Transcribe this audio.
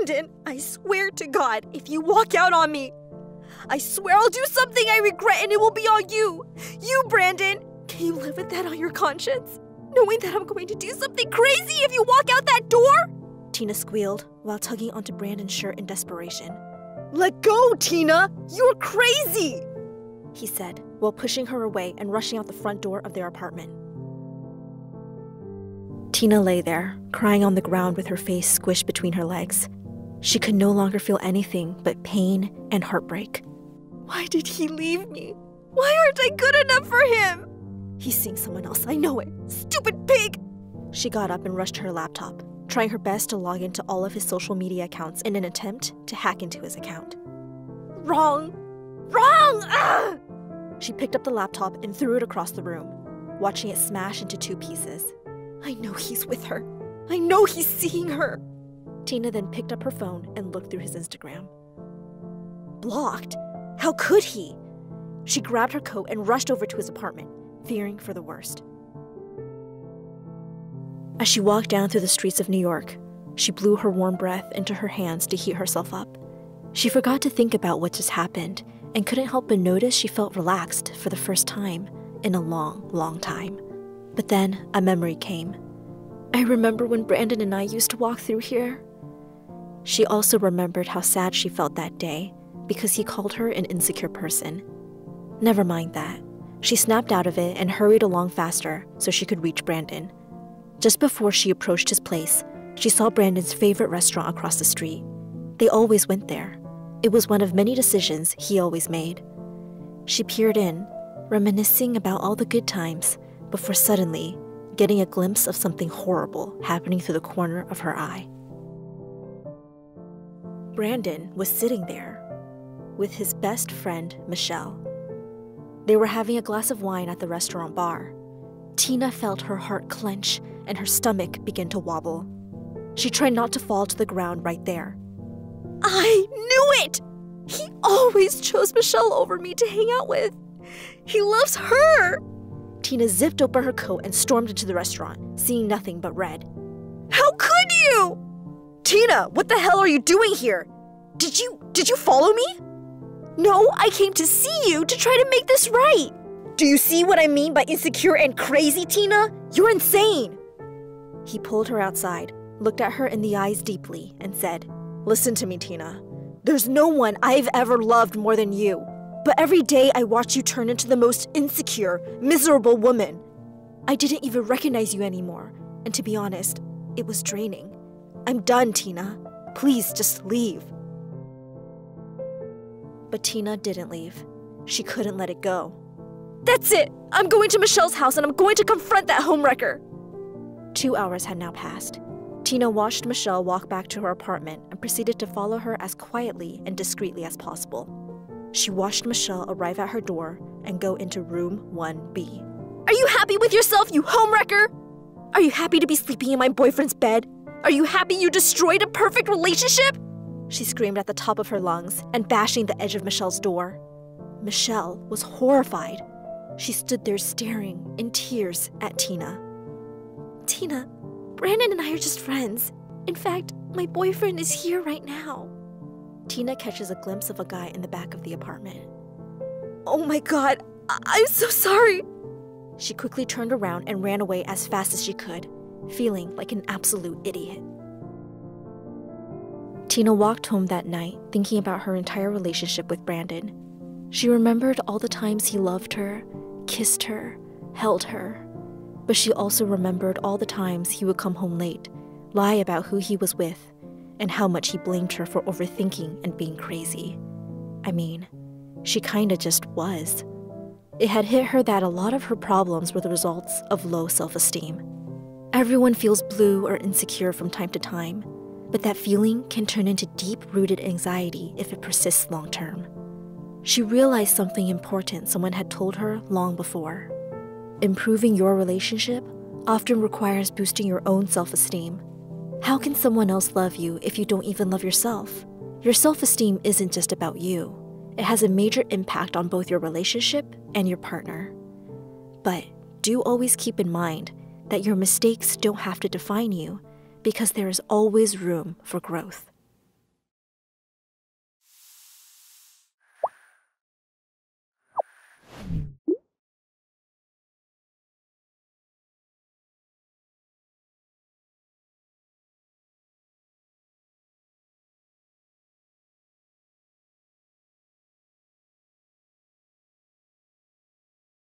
Brandon, I swear to God, if you walk out on me, I swear I'll do something I regret and it will be on you. You, Brandon. Can you live with that on your conscience? Knowing that I'm going to do something crazy if you walk out that door? Tina squealed while tugging onto Brandon's shirt in desperation. Let go, Tina! You're crazy! He said, while pushing her away and rushing out the front door of their apartment. Tina lay there, crying on the ground with her face squished between her legs. She could no longer feel anything but pain and heartbreak. Why did he leave me? Why aren't I good enough for him? He's seeing someone else, I know it. Stupid pig! She got up and rushed to her laptop, trying her best to log into all of his social media accounts in an attempt to hack into his account. Wrong! Ugh! She picked up the laptop and threw it across the room, watching it smash into 2 pieces. I know he's with her. I know he's seeing her. Tina then picked up her phone and looked through his Instagram. Blocked? How could he? She grabbed her coat and rushed over to his apartment, fearing for the worst. As she walked down through the streets of New York, she blew her warm breath into her hands to heat herself up. She forgot to think about what just happened and couldn't help but notice she felt relaxed for the first time in a long, long time. But then a memory came. I remember when Brandon and I used to walk through here. She also remembered how sad she felt that day because he called her an insecure person. Never mind that. She snapped out of it and hurried along faster so she could reach Brandon. Just before she approached his place, she saw Brandon's favorite restaurant across the street. They always went there. It was one of many decisions he always made. She peered in, reminiscing about all the good times, before suddenly getting a glimpse of something horrible happening through the corner of her eye. Brandon was sitting there with his best friend, Michelle. They were having a glass of wine at the restaurant bar. Tina felt her heart clench and her stomach begin to wobble. She tried not to fall to the ground right there. I knew it! He always chose Michelle over me to hang out with. He loves her! Tina zipped open her coat and stormed into the restaurant, seeing nothing but red. How could you? Tina, what the hell are you doing here? Did you follow me? No, I came to see you to try to make this right. Do you see what I mean by insecure and crazy, Tina? You're insane. He pulled her outside, looked at her in the eyes deeply, and said, Listen to me, Tina. There's no one I've ever loved more than you. But every day I watch you turn into the most insecure, miserable woman. I didn't even recognize you anymore, and to be honest, it was draining. I'm done, Tina. Please just leave. But Tina didn't leave. She couldn't let it go. That's it! I'm going to Michelle's house and I'm going to confront that homewrecker! 2 hours had now passed. Tina watched Michelle walk back to her apartment and proceeded to follow her as quietly and discreetly as possible. She watched Michelle arrive at her door and go into room 1B. Are you happy with yourself, you homewrecker? Are you happy to be sleeping in my boyfriend's bed? Are you happy you destroyed a perfect relationship? She screamed at the top of her lungs and bashing the edge of Michelle's door. Michelle was horrified. She stood there staring in tears at Tina. Tina, Brandon and I are just friends. In fact, my boyfriend is here right now. Tina catches a glimpse of a guy in the back of the apartment. Oh my God, I'm so sorry. She quickly turned around and ran away as fast as she could, feeling like an absolute idiot. Tina walked home that night thinking about her entire relationship with Brandon. She remembered all the times he loved her, kissed her, held her. But she also remembered all the times he would come home late, lie about who he was with, and how much he blamed her for overthinking and being crazy. I mean, she kinda just was. It had hit her that a lot of her problems were the results of low self-esteem. Everyone feels blue or insecure from time to time, but that feeling can turn into deep-rooted anxiety if it persists long-term. She realized something important someone had told her long before. Improving your relationship often requires boosting your own self-esteem. How can someone else love you if you don't even love yourself? Your self-esteem isn't just about you. It has a major impact on both your relationship and your partner. But do always keep in mind that your mistakes don't have to define you, because there is always room for growth.